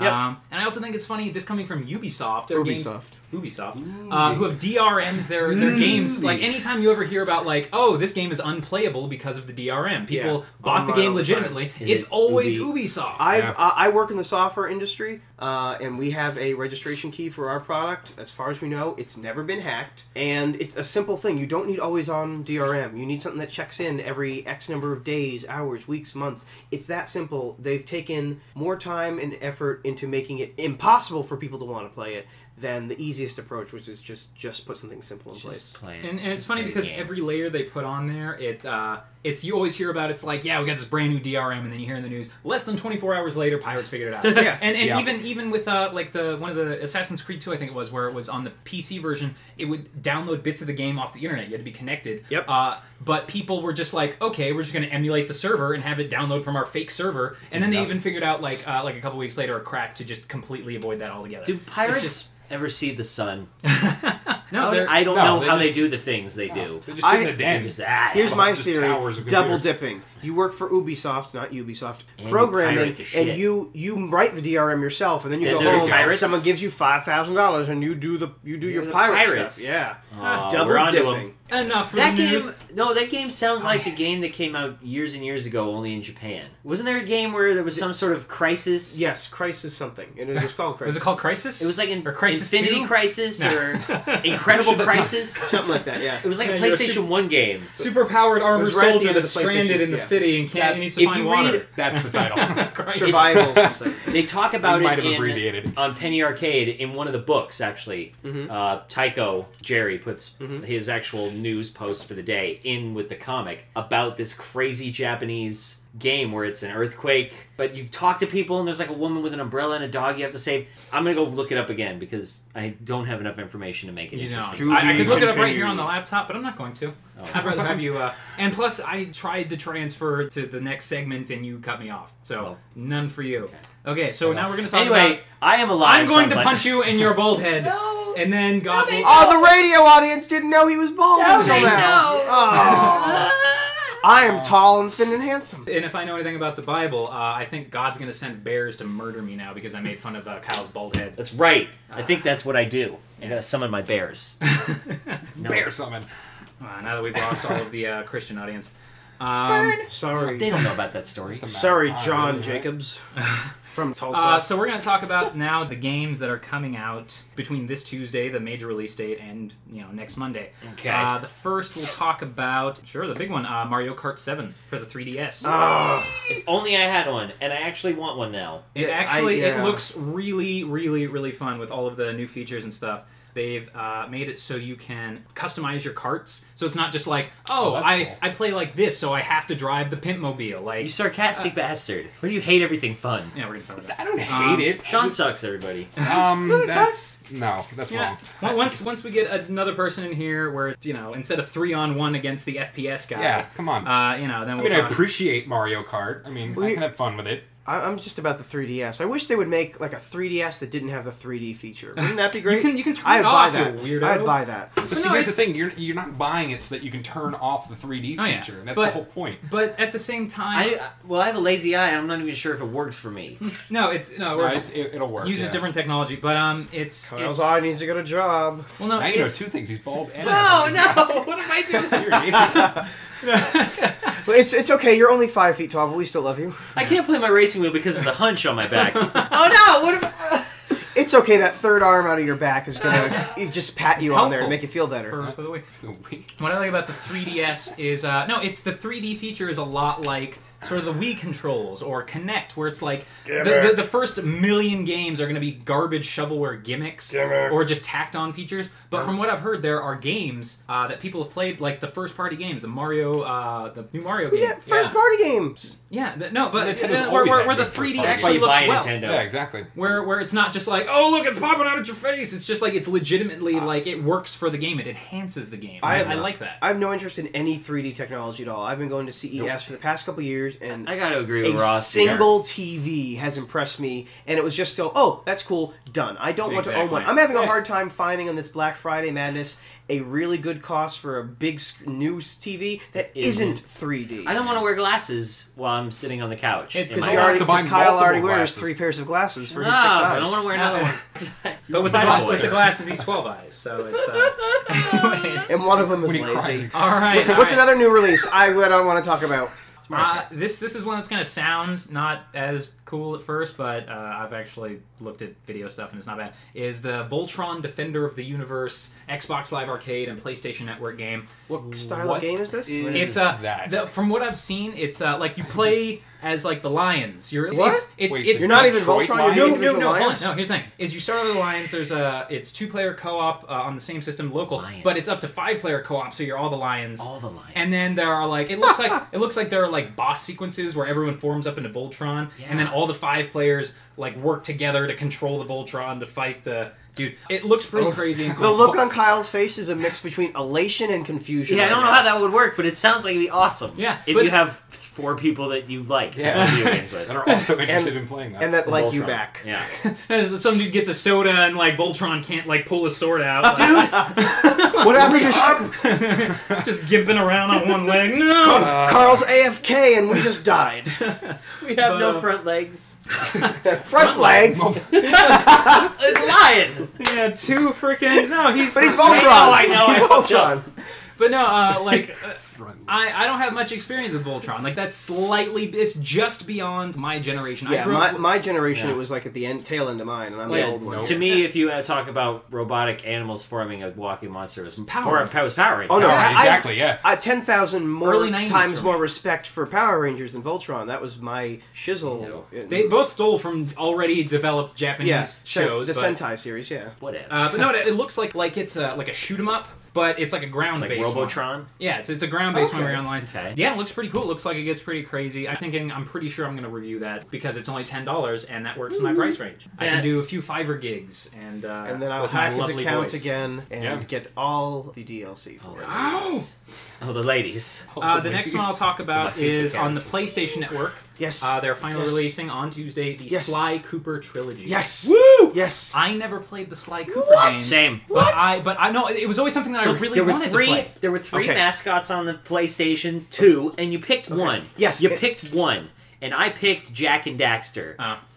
Yep. And I also think it's funny, this coming from Ubisoft. Their games, Ubisoft. who have DRM'd their games. Like, anytime you ever hear about, like, oh, this game is unplayable because of the DRM. People bought the On my game own legitimately. Is It's it always Ubi? Ubisoft. I work in the software industry, and we have a registration key for our product. As far as we know, it's never been hacked, and it's a simple thing. You don't need always on DRM. You need something that checks in every X number of days, hours, weeks, months. It's that simple. They've taken more time and effort into making it impossible for people to want to play it than the easiest approach, which is just put something simple in place. And it's funny because every layer they put on there, it's you always hear about it's like, yeah, we got this brand new DRM, and then you hear in the news less than 24 hours later, pirates figured it out. Yeah. And even with like one of the Assassin's Creed 2, I think it was, where it was on the PC version, it would download bits of the game off the internet. You had to be connected. Yep. But people were just like, okay, we're just going to emulate the server and have it download from our fake server. And then they even figured out like a couple weeks later a crack to just completely avoid that altogether. Do pirates ever see the sun? No, I don't know how they just- do the things they do. They just sit in I- the den. Just, Here's my Just theory: towers of double computers. dipping. You work for Ubisoft, not Ubisoft, And you programming, pirate the shit. and you write the DRM yourself, and then you Then go they're home. pirates? Someone gives you $5,000, and you do your the pirate pirates. stuff. Yeah, Aw, double we're onto dipping. 'em. Enough for That the news. game, no, that game sounds like the game that came out years and years ago, only in Japan. Wasn't there a game where there was some sort of crisis? Yes, Crisis something, and it was called Crisis. Was it called Crisis? It was like Or Crisis Infinity 2? Crisis No. or Incredible That's not- Crisis. something like that? Yeah. It was like Yeah, a you're a PlayStation 1 game. Super-powered It armored was right at the soldier end of that's the stranded in the PlayStation, city and Yeah. needs to If find you water. read- That's the title. Survival something. They talk about They might it have abbreviated. on Penny Arcade in one of the books, actually. Tycho Jerry puts his actual news post for the day in with the comic about this crazy Japanese game where it's an earthquake, but you talk to people and there's like a woman with an umbrella and a dog you have to save. I'm going to go look it up again because I don't have enough information to make it You interesting. don't. I To could look it up right continue. here on the laptop, but I'm not going to. I'd rather have you. And plus, I tried to transfer to the next segment and you cut me off. So, none for you. Okay, so now we're going to talk Anyway, about... I am alive. I'm going to sounds like. punch you in your bald head. No. And then God will... Oh, the radio audience didn't know he was bald until they now. know. Oh. I am tall and thin and handsome. And if I know anything about the Bible, I think God's going to send bears to murder me now because I made fun of Kyle's bald head. That's right. I think that's what I do. I gotta summon my bears. No. Bear summon. Now that we've lost all of the Christian audience. Sorry. They don't know about that story. Sorry, John Jacobs from Tulsa. So we're going to talk about now the games that are coming out between this Tuesday, the major release date, and next Monday. Okay. The first we'll talk about, the big one, Mario Kart 7 for the 3DS. If only I had one, and I actually want one now. It Yeah, actually yeah. it looks really, really, really fun with all of the new features and stuff. they've made it so you can customize your carts. So it's not just like, oh, that's cool. I play like this, so I have to drive the Pimpmobile. Like, You sarcastic bastard. Why do you hate everything fun? yeah, we're gonna talk about that. I don't hate it. Sean sucks, everybody. That's Yeah. wrong. Once we get another person in here, where instead of 3-on-1 against the FPS guy, Yeah, come on. then I we'll mean, I talk. appreciate Mario Kart. I mean, I can have fun with it. I'm just about the 3DS. I wish they would make like a 3DS that didn't have the 3D feature. Wouldn't that be great? You can turn I'd it buy off, that. you weirdo. I'd buy that. But see, no, here's the it's- thing: you're not buying it so that you can turn off the 3D Oh, yeah. feature. And that's But- the whole point. But at the same time, I have a lazy eye. I'm not even sure if it works for me. It'll work. uses different technology, but it's Kyle's eye needs to get a job. well, no, Now you know it's, two things: he's bald and No, what am I doing? But it's okay. You're only 5 feet tall, but we still love you. I can't play my racing wheel because of the hunch on my back. Oh no! What am It's okay. That third arm out of your back is gonna just pat you on there helpful. and make you feel better. for the way. What I like about the 3DS is it's the 3D feature is a lot like sort of the Wii controls or Kinect, where it's like the first million games are going to be garbage shovelware gimmicks or just tacked on features. But from what I've heard, there are games that people have played, like the first party games, the new Mario game. Yeah, first party games. Yeah, but Nintendo's where always had the good 3D first-party. That's why actually you looks buy a well. Nintendo. Yeah, exactly. Where it's not just like, oh look, it's popping out at your face. It's just like it's legitimately like it works for the game. It enhances the game. I like that. I have no interest in any 3D technology at all. I've been going to CES for the past couple years, and I gotta agree a with Ross. single TV has impressed me, and it was just so, oh, that's cool, done. I don't want to own one. Exactly. I'm having a hard time finding on this Black Friday madness a really good cost for a big new TV that isn't 3D. I don't want to wear glasses while I'm sitting on the couch. It's- in Because my he house. already, to buy because Kyle already multiple wears glasses. 3 pairs of glasses for No, his 6 eyes. I don't want to wear another one. But with the glasses, he's 12 eyes. So it's anyways. And one of them is When he lazy. cried. All right. What's another new release I want to talk about? This is one that's gonna sound not as cool at first, but I've actually looked at video stuff and it's not bad. Is the Voltron Defender of the Universe Xbox Live Arcade and PlayStation Network game? What style of game is this? It's that? from what I've seen, it's like you play as like the lions. What? Wait, You're not even Detroit Voltron, Lions? you're No, the no, individual no, hold on. lions? No, here's the thing: is you start with the Lions. There's it's 2-player co-op on the same system, local, Lions. but it's up to 5-player co-op, so you're all the Lions. All the Lions. And then there are like it looks like there are like boss sequences where everyone forms up into Voltron, and then all the 5 players like work together to control the Voltron to fight the dude. It looks pretty crazy. And cool. The look on Kyle's face is a mix between elation and confusion. Yeah, I right don't know now. how that would work, but it sounds like it'd be awesome. Yeah, if but- you have 4 people that you like Yeah. to play video games with. that are also interested in playing that. And that like you Voltron. back. Yeah. Some dude gets a soda and like Voltron can't like pull his sword out. What happened to Just gimping around on one leg. No, Carl's AFK and we just died? We have But, no front legs. Front legs. It's lion. yeah, 2 freaking no. He's But he's Voltron. I know, He's I fucked Voltron. But no, I don't have much experience with Voltron. Like that's slightly, it's just beyond my generation. I Yeah, grew up, my generation, Yeah. it was like at the tail end of mine, and I'm Well, the old one. To me, if you talk about robotic animals forming a walking monster, it was Power Power Rangers. Oh, no, Yeah, I- exactly. Yeah. 10,000 more Early 90s times for me. more respect for Power Rangers than Voltron. That was my shizzle. they both stole from already developed Japanese shows. the but, Sentai series, yeah. Whatever. but no, it looks like it's like a shoot 'em up, but it's like a ground like based one. Robotron. Yeah, it's a ground based one Okay. where you're on lines. Okay. Yeah, it looks pretty cool. It looks like it gets pretty crazy. I'm pretty sure I'm going to review that because it's only $10 and that works in my price range. I Yeah. can do a few Fiverr gigs and And then I'll with my hack his lovely account voice. again and Yeah. get all the DLC for it. Oh, the ladies. The next one I'll talk about My FIFA is on the characters. PlayStation Network. Yes. They're finally Yes. releasing on Tuesday the Yes. Sly Cooper trilogy. Yes. Woo! Yes. I never played the Sly Cooper What? games. Same. But I know it was always something that I really there were wanted three. to play. There were 3 Okay. mascots on the PlayStation 2, and you picked one. Yes, you it- picked one, and I picked Jack and Daxter.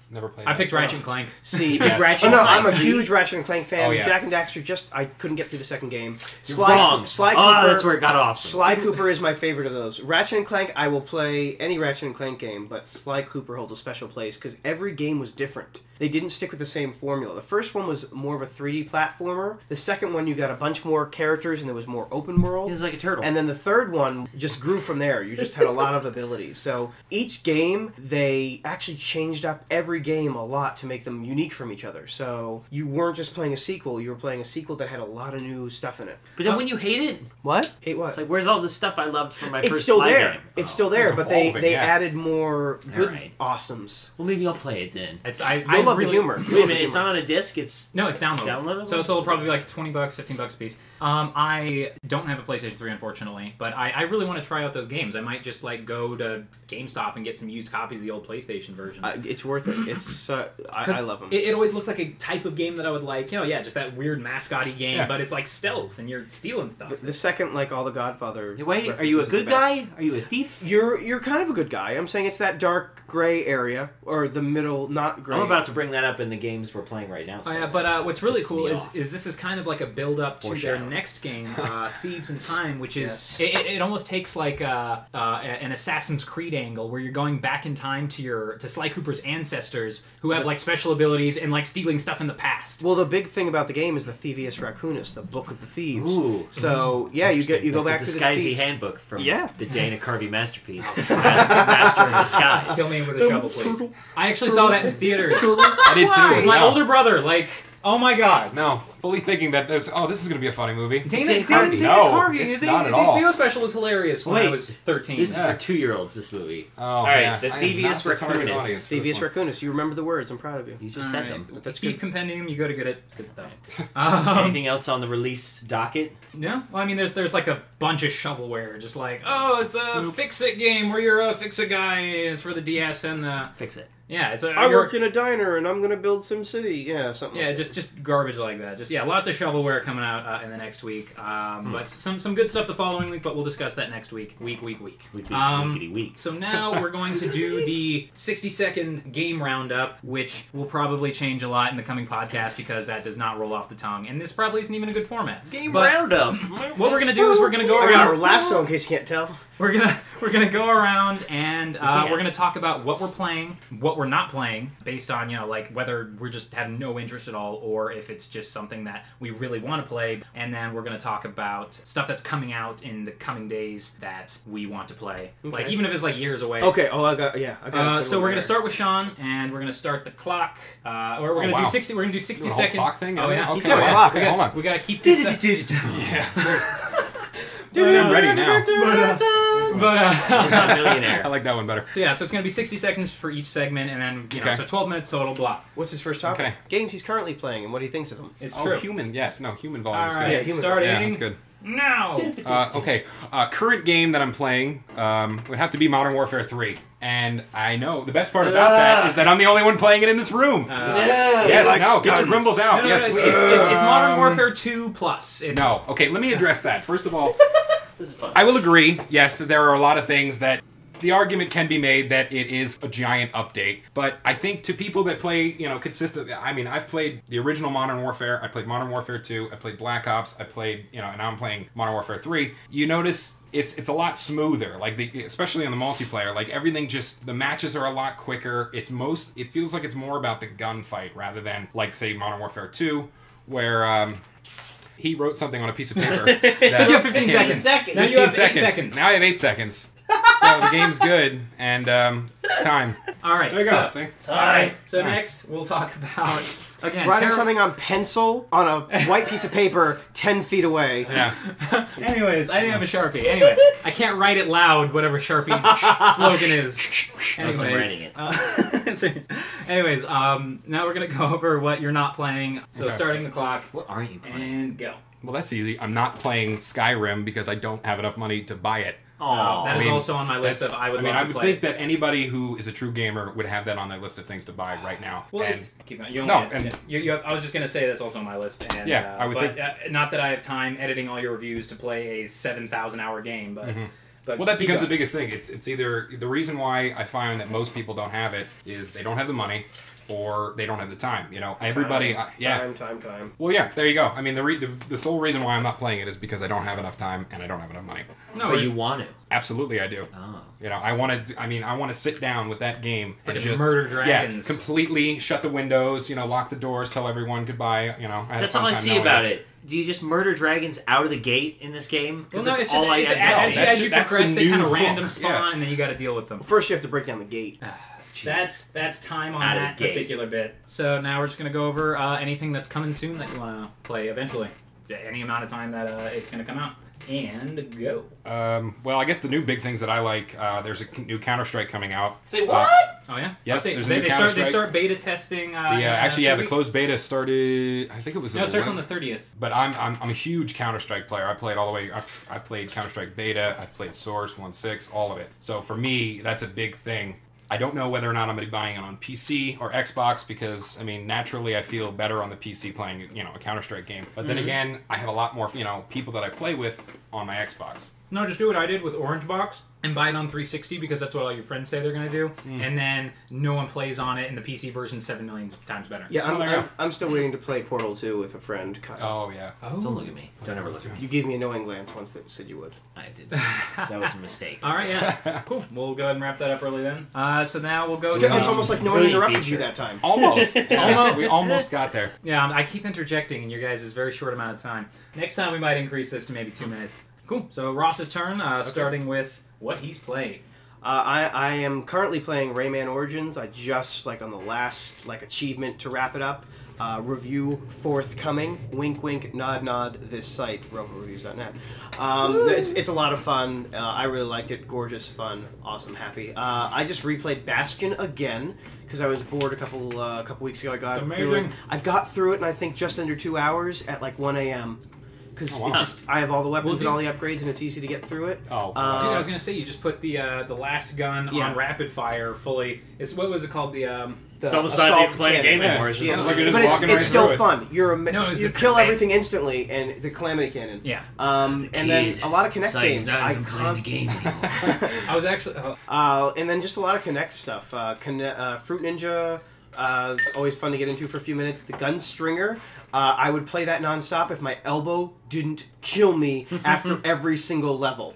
Never played. I that. picked Ratchet and Clank. See, Big Ratchet oh, no, and Clank, I'm a see? huge Ratchet and Clank fan. Oh, yeah. Jack and Daxter, I couldn't get through the second game. You're wrong. Sly oh, Cooper, that's where it got awesome. Sly Cooper is my favorite of those. Ratchet and Clank, I will play any Ratchet and Clank game, but Sly Cooper holds a special place because every game was different. they didn't stick with the same formula. The first one was more of a 3D platformer. The second one, you got a bunch more characters and there was more open world. It was like a turtle. And then the third one just grew from there. You just had a lot of abilities. So each game, they actually changed up every game a lot to make them unique from each other. So you weren't just playing a sequel, you were playing a sequel that had a lot of new stuff in it. But then when you hate it, What? Hate what? it's like, where's all the stuff I loved from my It's first still Sly there. game? It's still there, It's but they evolving, yeah. added more good Alright. awesomes. Well, maybe I'll play it then. It's You'll love the humor. Wait a minute, it's not on a disc. It's No, it's downloadable. Downloadable? So it'll probably be like $20, $15 a piece. I don't have a PlayStation 3, unfortunately, but I really want to try out those games. I might just like go to GameStop and get some used copies of the old PlayStation versions. It's worth it. It's I love them. It always looked like a type of game that I would like. You know, yeah, just that weird mascot-y game, Yeah. but it's like stealth and you're stealing stuff. The second, like all the Godfather. Wait, are you a references, is good the best. guy? Are you a thief? You're kind of a good guy. I'm saying it's that dark gray area or the middle, not gray. I'm about to bring that up in the games we're playing right now. Oh, So. yeah, but what's really Pisses cool me is off. this is kind of like a build-up to their Foreshadowing. next game, Thieves in Time, which is Yes. it almost takes like an Assassin's Creed angle where you're going back in time to Sly Cooper's ancestors who have like special abilities and like stealing stuff in the past. Well, the big thing about the game is the Thievius Raccoonus, the Book of the Thieves. Ooh. So yeah, you go back the to the Disguisey thief- handbook from Yeah. the Dana Carvey masterpiece, Master of Disguise. Kill me with a shovel, please. I actually saw that in theaters. I did too. With my No. older brother, like, oh my god. No, fully thinking that this is going to be a funny movie. Dana Carvey. No, Carvey, it's his not at his all. HBO special was hilarious when I Wait, was 13. This is Yeah. for 2-year-olds. This movie. Oh, All right, yeah. the I am Thievius not the target Raccoonus. audience for this Thievius one. Raccoonus. You remember the words. I'm proud of you. You just All said right. them. That's Thief good. Compendium, you go to get it. Good stuff. Anything else on the release docket? No, well, I mean, there's like a bunch of shovelware, just like, oh, it's a fix-it game where you're a fix-it guy. It's for the DS and the Fix it. yeah, it's a I you're- work in a diner and I'm gonna build SimCity. Yeah, something. yeah, like just garbage like that. Just lots of shovelware coming out in the next week. But some good stuff the following week. But we'll discuss that next week. Week. Weekity week. So now we're going to do the 60-second game roundup, which will probably change a lot in the coming podcast because that does not roll off the tongue, and this probably isn't even a good format. Game But roundup. What we're gonna do is we're gonna go I got a around. lasso in case you can't tell. We're gonna go around and Yeah. we're gonna talk about what we're playing, what we're not playing, based on like whether we're just have no interest at all or if it's just something that we really want to play. And then we're gonna talk about stuff that's coming out in the coming days that we want to play, like Okay. even if it's like years away. Okay. Oh, I got. A good So one we're gonna there. start with Sean, and we're gonna start the clock. Or we're gonna wow. do 60. We're gonna do 60 The whole second clock thing? Oh yeah, He's got a yeah. clock. We gotta, Hold on. we gotta keep this. Yeah, seriously. I'm ready now. It's not I millionaire. like that one better. So yeah, so it's gonna be 60 seconds for each segment, and then Okay. so 12 minutes total. Blah. What's his first topic? Okay. Games he's currently playing and what he thinks of them. It's Oh, true. human. Yes, no, human All volume is right, good. Yeah, human starting Yeah, that's good. now. Okay, current game that I'm playing would have to be Modern Warfare 3. And I know the best part about that is that I'm the only one playing it in this room. Yes, likes no, get your guns. grumbles out. No, yes, it's, please. it's Modern Warfare 2 plus. It's, No, okay, let me address that. First of all, This is fun. I will agree, yes, that there are a lot of things that the argument can be made that it is a giant update. But I think to people that play, consistently, I mean, I've played the original Modern Warfare, I played Modern Warfare 2, I played Black Ops, I played, and now I'm playing Modern Warfare 3. You notice it's a lot smoother, like especially on the multiplayer, like everything the matches are a lot quicker. It feels like it's more about the gunfight rather than like say Modern Warfare 2, where he wrote something on a piece of paper. So you have 15 Yeah. seconds. Now 15 you have 8 seconds. seconds. Now I have 8 seconds. So the game's good, and time. All right. There you go. See? All right. So next we'll talk about again Writing something on pencil on a white piece of paper 10 feet away. Yeah. Anyways, I didn't have a Sharpie. Anyway, I can't write it loud. Whatever Sharpie's slogan is. Unless I'm writing it. Anyways, now we're gonna go over what you're not playing. So Okay. starting the clock What are you playing? and go. Well, that's easy. I'm not playing Skyrim because I don't have enough money to buy it. Oh, That is I mean, also on my list of I would love I to would play. think that anybody who is a true gamer would have that on their list of things to buy right now. Well, and it's keep going. You No, only, and- you have, I was just gonna say that's also on my list. And, Yeah, I would but, think- not that I have time editing all your reviews to play a 7,000-hour game, but. But well, that keep becomes the going. biggest thing. It's either the reason why I find that most people don't have it is they don't have the money, or they don't have the time. Everybody, Time. Well, yeah, there you go. I mean, the sole reason why I'm not playing it is because I don't have enough time and I don't have enough money. No, but you want to. Absolutely, I do. Oh. I want to. I mean, I want to sit down with that game and just murder dragons. Yeah, completely shut the windows. Lock the doors, tell everyone goodbye. That's all I see about it. Do you just murder dragons out of the gate in this game? Well, no, that's all I as you progress, they kind of random spawn, yeah. and then you got to deal with them. First, you have to break down the gate. That's time on that particular bit. So now we're just going to go over anything that's coming soon that you want to play eventually. Any amount of time that it's going to come out. And go. Well, I guess the new big things that I like, there's a new Counter-Strike coming out. Say what? Oh, yeah? Yes, there's they start beta testing. The closed beta started, I think it was... No, it starts on the 30th. But I'm a huge Counter-Strike player. I played all the way... I played Counter-Strike beta, I've played Source, 1.6, all of it. So for me, that's a big thing. I don't know whether or not I'm going to be buying it on PC or Xbox because, naturally I feel better on the PC playing, a Counter-Strike game. But then again, I have a lot more, people that I play with on my Xbox. No, just do what I did with Orange Box and buy it on 360 because that's what all your friends say they're going to do. And then no one plays on it and the PC version's 7 million times better. Yeah, I'm still waiting to play Portal 2 with a friend. Oh, yeah. Oh. Don't look at me. Don't ever look at me. You gave me a knowing glance once that said you would. I did. That was a mistake. All right, yeah. Cool. We'll go ahead and wrap that up early then. So now we'll go to... It's almost like no one interrupted you that time. Almost. We almost got there. Yeah, I keep interjecting in your guys' very short amount of time. Next time we might increase this to maybe 2 minutes. Cool. So Ross's turn, starting with what he's playing. I am currently playing Rayman Origins. I just, on the last, achievement to wrap it up. Review forthcoming. Wink, wink, nod, nod. This site, roboreviews.net. It's a lot of fun. I really liked it. Gorgeous, fun, awesome, happy. I just replayed Bastion again because I was bored a couple weeks ago. I got through it in I think just under 2 hours at 1 a.m. Because I have all the weapons and all the upgrades, and it's easy to get through it. Dude, I was gonna say you just put the last gun on rapid fire fully. What was it called? It's almost not an explained game anymore. It's just but it's still fun. You kill everything instantly, and the Calamity Cannon. Yeah. And then a lot of Connect games. I was actually. And then just a lot of Connect stuff. Fruit Ninja. It's always fun to get into for a few minutes. The Gunstringer. I would play that nonstop if my elbow didn't kill me after every single level.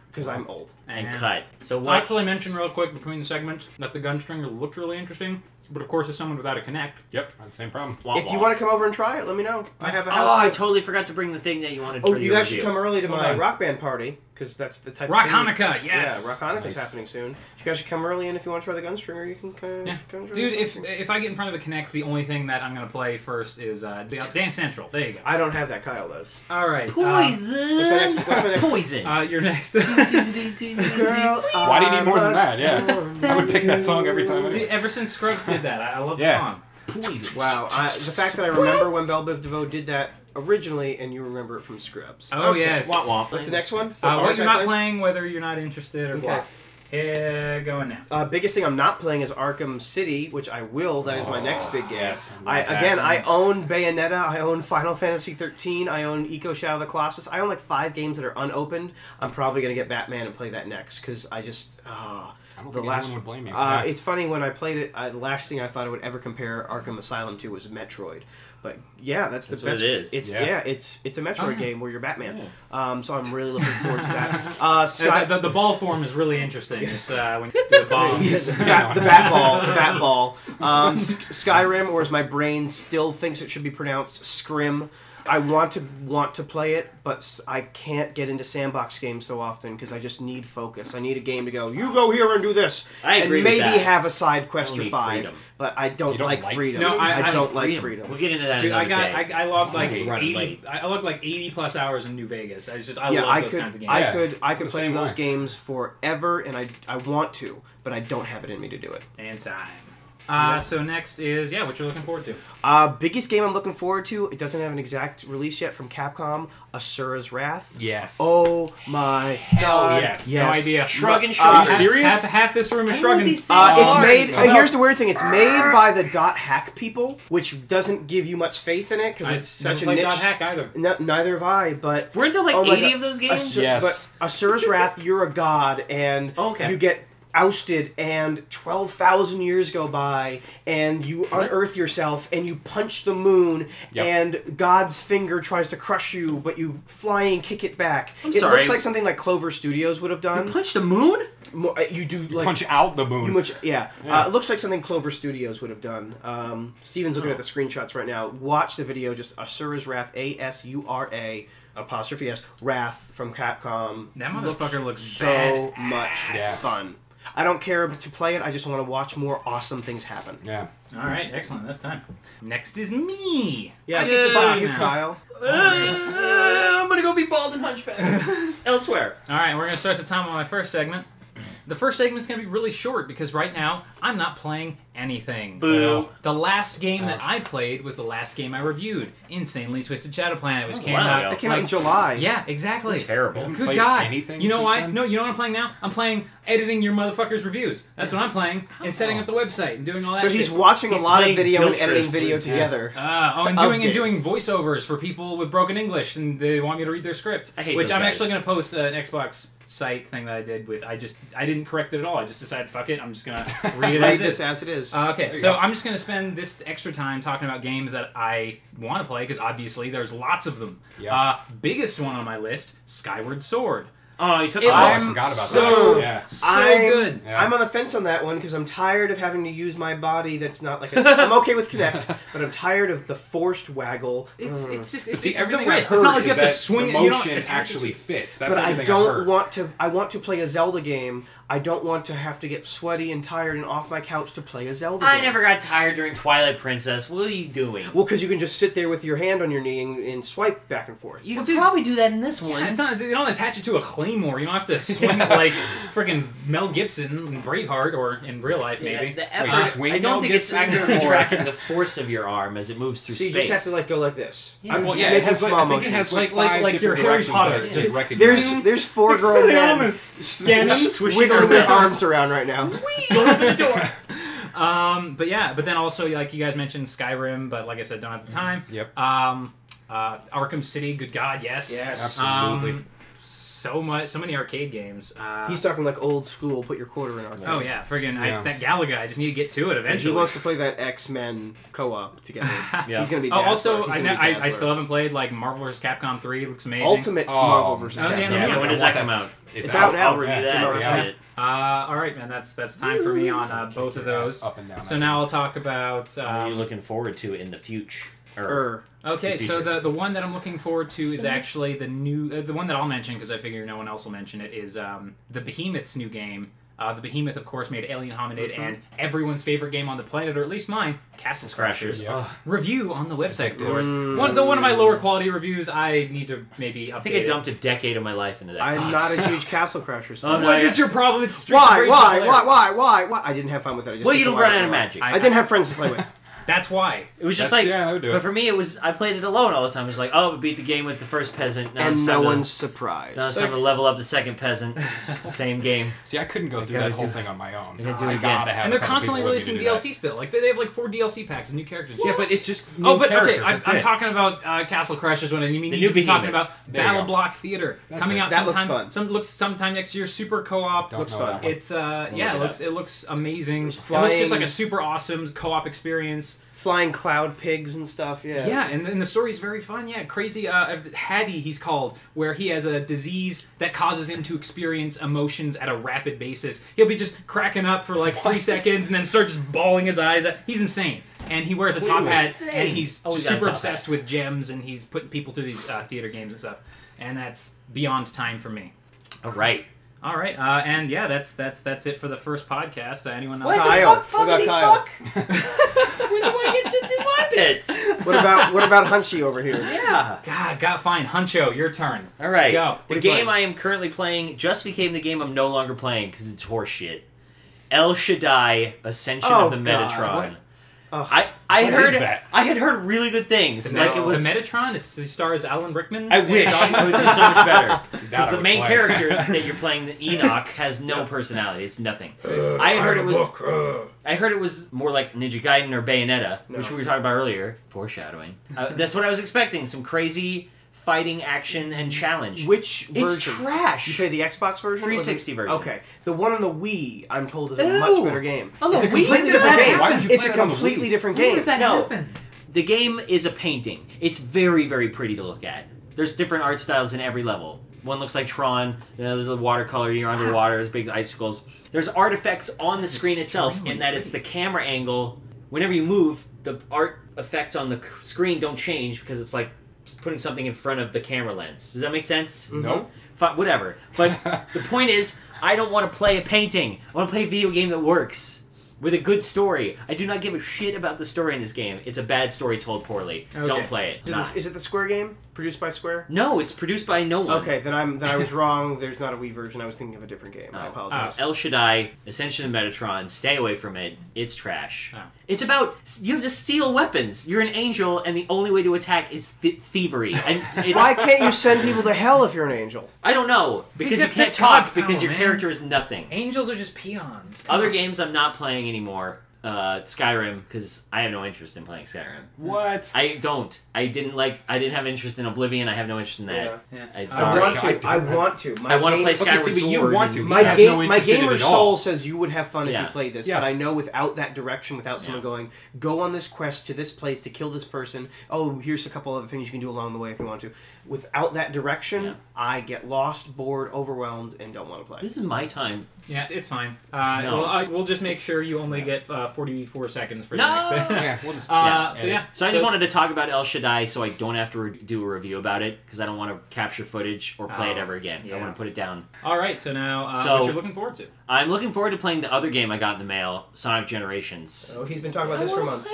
Because I'm old. And cut. So I'll actually mention real quick between the segments that the Gunstringer looked really interesting. But of course, as someone without a Connect. Yep, same problem. If you want to come over and try it, let me know. I have a house. I totally forgot to bring the thing that you wanted for the you guys should come early to my Rock Band party, because that's the type Rock of thing. Hanukkah, yes! Yeah, Rock Hanukkah's happening soon. You guys should come early, and if you want to try the Gunstringer, you can come try Dude, if I get in front of a Connect, the only thing that I'm going to play first is Dance Central. There you go. I don't have that. Kyle does. All right. Poison! What's my next Poison! You're next. Girl, why do you need more than that? Yeah. I would pick that song every time. Dude, ever since Scrubs did that, I love the song. Poison. Wow. The fact that I remember when Belle Biv DeVoe did that originally, and you remember it from Scrubs. Oh, yes. Womp womp. What's the next one? What you're not playing, whether you're not interested or what. Going now. Biggest thing I'm not playing is Arkham City, which I will. That is my next big game. Yes. I own Bayonetta. I own Final Fantasy 13. I own Eco Shadow of the Colossus. I own 5 games that are unopened. I'm probably gonna get Batman and play that next because I just. I don't think anyone would blame you. It's funny, when I played it, the last thing I thought I would ever compare Arkham Asylum to was Metroid. But yeah, that's the best. What it is. It's a Metroid game where you're Batman. So I'm really looking forward to that. The ball form is really interesting. It's when you do the bombs. the bat ball. Skyrim, or as my brain still thinks it should be pronounced, Scrim. I want to play it, but I can't get into sandbox games so often because I just need focus. I need a game to go, you go here and do this. I agree and maybe with that. have a side quest or 5. Freedom. But I don't like freedom. No, I don't like freedom. We'll get into that. Dude, I logged day. I logged 80 plus hours in New Vegas. I love those kinds of games. I could play those games forever, and I want to, but I don't have it in me to do it. And time. So next is, what you're looking forward to. Biggest game I'm looking forward to, it doesn't have an exact release yet, from Capcom, Asura's Wrath. Yes. Oh my god. Yes. No idea. Shrug and shrug. Are you serious? Half this room is shrugging. It's made. Here's the weird thing. It's made by the .hack people, which doesn't give you much faith in it because it's such a niche. .hack either. Neither have I. But weren't there 80 of those games? But Asura's Wrath, you're a god, and you get ousted and 12,000 years go by and you unearth yourself and you punch the moon and God's finger tries to crush you, but you flying kick it back. I'm it sorry. looks like something like Clover Studios would have done. You punch the moon? You do like punch out the moon. It looks like something Clover Studios would have done. Steven's looking at the screenshots right now. Watch the video. Just Asura's Wrath, ASURA apostrophe S, Wrath from Capcom. That motherfucker looks so badass. much fun. I don't care to play it. I just want to watch more awesome things happen. Yeah. All right, excellent. That's time. Next is me. Yeah, I get to fuck talk you, now. Kyle. I'm gonna go be bald and hunchback elsewhere. All right, we're gonna start the time on my first segment. The first segment's going to be really short because right now I'm not playing anything. Boo. The last game that I played was the last game I reviewed, Insanely Twisted Shadow Planet, which That was came a while out. ago. That came out in July. Yeah, exactly. Terrible. haven't Good played God. anything You know since why? then? No, you know what I'm playing now? I'm playing editing your motherfuckers' reviews. That's what I'm playing, and setting up the website and doing all that So shit. he's watching He's a lot of playing video and Guilt editing Trips, video dude. together. and Of doing games. voiceovers for people with broken English, and they want me to read their script. I hate which those I'm guys. actually going to post an Xbox site thing that I did with. I didn't correct it at all. I just decided, fuck it, I'm just gonna read it Read as this is. as it is. Okay, you so go. I'm just gonna spend this extra time talking about games that I want to play because obviously there's lots of them. Yeah. Biggest one on my list, Skyward Sword. Oh, you took It the looks forgot about so that. Yeah. so good. Yeah. I'm on the fence on that one because I'm tired of having to use my body. That's not like I'm okay with Kinect, but I'm tired of the forced waggle. It's just But it's, see, it's everything the I've wrist. heard It's not like is you have to that swing the it. You motion don't attach it actually to- fits. That's But I everything I've don't heard. want to. I want to play a Zelda game. I don't want to have to get sweaty and tired and off my couch to play a Zelda game. I never got tired during Twilight Princess. What are you doing? Well, because you can just sit there with your hand on your knee and swipe back and forth. You Well, could dude, probably do that in this one. Yeah, it's not. They don't attach it to a claymore. You don't have to swing it like freaking Mel Gibson in Braveheart or in real life, maybe. Yeah, the Wait, effort, swing I don't Mel think it's Gibson? accurately Or- tracking the force of your arm as it moves through So you space. just have to go like this. Yeah. I'm Well, just Yeah, it making has small I think motions. it has Like- five like your different Harry directions Potter. that it just Yeah. recognizes. There's four grown men Ganon wiggling their arms around right now. Don't open the door. but then also like you guys mentioned Skyrim, but like I said, don't have the time. Yep. Arkham City, good God, yes. Yes. Absolutely. So many arcade games. He's talking like old school. Put your quarter in our. Oh yeah, friggin' Yeah. it's that Galaga. I just need to get to it He eventually. wants to play that X-Men co-op together. Yeah. He's gonna be. Oh, Dazzler. also, He's I, gonna be I Dazzler. still haven't played like Marvel vs. Capcom 3. Looks amazing. Ultimate Marvel vs. Oh, yeah, Capcom. yeah, Yeah, when does that come out? It's out now. I'll review Yeah, that. it's out and now. read it. All right, man. That's time for me on both of those. Up and down. So now I'll talk about. What are you looking forward to in the future? Okay, the so future. the one that I'm looking forward to is actually the new the one that I'll mention because I figure no one else will mention it is the Behemoth's new game. The Behemoth, of course, made Alien Hominid and everyone's favorite game on the planet, or at least mine, Castle Crashers. Yeah. Review on the website, of course. One of my lower quality reviews. I need to maybe update I think I dumped a decade of my life into that. I'm not a huge Castle Crashers Oh, fan. no, What yeah. is your problem? It's Streets of Why? Rage Why? Online. Why? I didn't have fun with it. I just Well, took you the don't line run for out a of while. magic. I didn't have friends to play with. That's why. It was just That's- like, yeah, I would do but it. for me, it was I played it alone all the time. It was like, oh, beat the game with the first peasant. Now it's And time no to- one's surprised. Now it's time to level up the second peasant. It's the same game. See, I couldn't go through gotta that whole do- thing on my own. I gotta do it I again. gotta have And a they're couple constantly people with me releasing to do that. DLC still. Like they have like 4 DLC packs and new characters. Yeah, but it's just new Oh, but characters. okay, I'm that's it. talking about Castle Crashers when I mean The you've new been talking Behemoth. about There you Battle go. Block Theater That's coming it. out That looks sometime. fun. Sometime next year. Super co-op. Don't Looks know fun. that one. It's look it looks amazing. It There's looks just flying- like a super awesome co-op experience. Flying cloud pigs and stuff. Yeah. Yeah, and the story's very fun. Yeah, crazy. Hattie, he's called, where he has a disease that causes him to experience emotions at a rapid basis. He'll be just cracking up for like 3 seconds and then start just bawling his eyes out. He's insane. And he wears a top hat, insane. and he's Oh, he's got a super top obsessed with gems, and he's putting people through these theater games and stuff. And that's beyond time for me. All right. All right, and yeah, that's it for the first podcast. Anyone else? What Kyle. the fuck? What about Fuckity Kyle? fuck? When do I get to do my bits? What about Hunchy over here? Yeah. God, got fine. Huncho, your turn. All right. Go. The What are you game playing? I am currently playing just became the game I'm no longer playing because it's horseshit. El Shaddai: Ascension Oh, of the God. Metatron. What? Ugh. I What heard is that? I had heard really good things. The Like it was. the Metatron. It stars Alan Rickman. I wish it would be so much better because That I the would main play. character that you're playing, the Enoch, has no personality. It's nothing. I heard it was. I heard it was more like Ninja Gaiden or Bayonetta, which we were talking about earlier. Foreshadowing. That's what I was expecting. Some crazy fighting action and challenge. Which version? It's trash. You play the Xbox version? 360 version. Okay. The one on the Wii, I'm told, is a much better game. On the It's a Wii? completely Does different that game. happen? Why would you It's play a it on the completely Wii? different When game. does that No. happen? The game is a painting. It's very, very pretty to look at. There's different art styles in every level. One looks like Tron. There's a watercolor. You're underwater. There's big icicles. There's artifacts on the screen itself in that it's the camera angle. Whenever you move, the art effects on the screen don't change because it's like putting something in front of the camera lens. Does that make sense? Nope. Fine, whatever. But the point is, I don't want to play a painting. I want to play a video game that works. With a good story. I do not give a shit about the story in this game. It's a bad story told poorly. Okay. Don't play it. Is it the Square game? Produced by Square? No, it's produced by no one. Okay, then I was wrong. There's not a Wii version. I was thinking of a different game. I apologize. El Shaddai, Ascension of Metatron, stay away from it. It's trash. Oh. It's about, you have to steal weapons. You're an angel, and the only way to attack is thievery. And it's, Why can't you send people to hell if you're an angel? I don't know. Because you just can't pick talk, God's because power, your man. character is nothing. Angels are just peons. Come Other on. games I'm not playing anymore. Skyrim, because I have no interest in playing Skyrim. What? I don't. I didn't have interest in Oblivion. I have no interest in that. Yeah. I'm I sorry. want to. I want to. I want to play Skyward Okay, see, but you Sword. want to. and- My has game, no my interest in it gamer at all. soul says you would have fun if Yeah. you played this, Yes. but I know without that direction, without someone going, go on this quest to this place to kill this person. Oh, here's a couple other things you can do along the way if you want to. Without that direction, Yeah. I get lost, bored, overwhelmed, and don't want to play. This is my time. Yeah, it's fine. No. We'll just make sure you only get 44 seconds for No! the next bit. Yeah, we'll just. So I just wanted to talk about El Shaddai so I don't have to do a review about it because I don't want to capture footage or play it Oh, ever again. yeah. I want to put it down. All right, so now So- what you're looking forward to? I'm looking forward to playing the other game I got in the mail, Sonic Generations. Oh, he's been talking about this for months.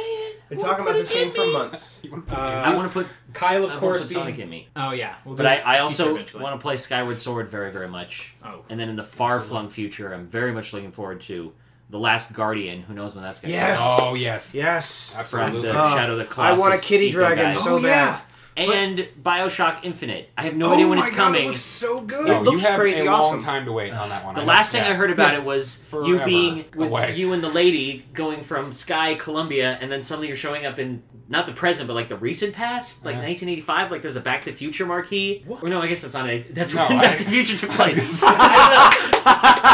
Been Wanna talking about put this it game in for me. months. I want to put Kyle, of I course, want to put Sonic in me. Oh yeah, we'll But do I a also feature eventually. want to play Skyward Sword very, very much. Oh. And then in the far-flung future, I'm very much looking forward to The Last Guardian. Who knows when that's going to Yes. come out. Oh yes. Yes. For Absolutely. the Shadow of the I Colossus. want a kitty Eco dragon guys. so bad. And Bioshock Infinite. I have no idea when it's coming. It looks so good. It looks you have crazy a long awesome. time to wait on that one. The I last know. thing I heard about it was you Forever being with away. you and the lady going from Sky, Columbia, and then suddenly you're showing up in not the present, but like the recent past, like 1985. Like there's a Back to the Future marquee. Or no, I guess that's not it. That's No, when I- Back to the Future took place.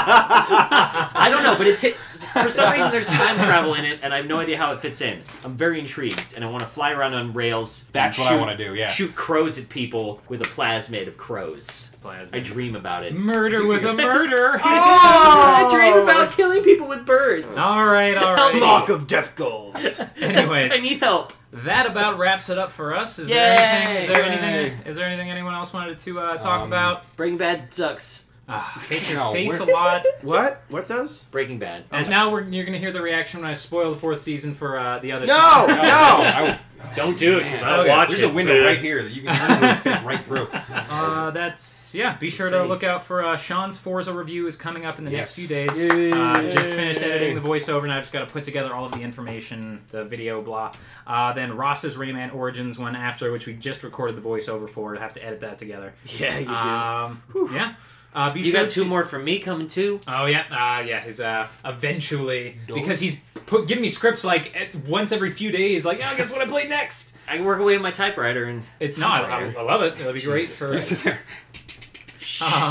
I don't know, but it's for some reason there's time travel in it, and I have no idea how it fits in. I'm very intrigued, and I want to fly around on rails. That's and what I wanna do, yeah. Shoot crows at people with a plasmid of crows. Plasmid. I dream about it. Murder with a murder. I dream about killing people with birds. All right. Flock of death goals. Anyways, I need help. that about wraps it up for us. Is Yay! there anything anyone else wanted to talk about? Breaking Bad sucks. Face your No, face a we're- lot. What? What does? Breaking Bad. And now you're going to hear the reaction when I spoil the 4th season for the other. No! I- Don't do it because Man, I'll okay, watch There's it. a window right here that you can easily fit right through. Be sure to Insane. look out for Sean's Forza review is coming up in the next Yes. few days. Yay. Just finished editing the voiceover and I've just got to put together all of the information, the video, blah. Then Ross's Rayman Origins one after, which we just recorded the voiceover for. I have to edit that together. Yeah, you do. Yeah. Be You sure got two more from me coming too. Oh yeah, his eventually Dope. because he's giving me scripts like once every few days. Like, oh, guess what I played next? I can work away with my typewriter and It's not. I love it. It'll be great for.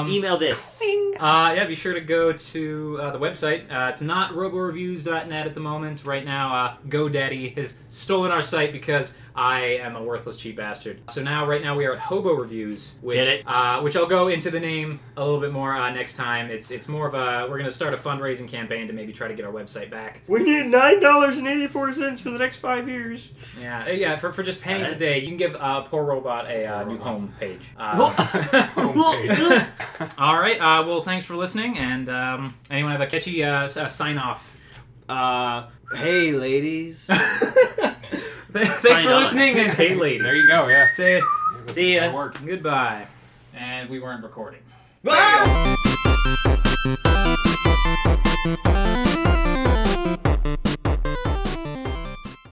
email this. Be sure to go to the website. It's not roboreviews.net at the moment. Right now, GoDaddy has stolen our site because I am a worthless cheap bastard. So right now we are at Hobo Reviews, which Get it? which I'll go into the name a little bit more next time. It's more of we're going to start a fundraising campaign to maybe try to get our website back. We need $9.84 for the next 5 years. Yeah. For just pennies a day, you can give Poor Robot a new home page. Homepage. All right. Well, thanks for listening. And anyone have a catchy sign off? Hey, ladies. Thanks Sign for off. listening. And hey, ladies. There you go. Yeah. Say See ya. Work. goodbye. And we weren't recording. Ah!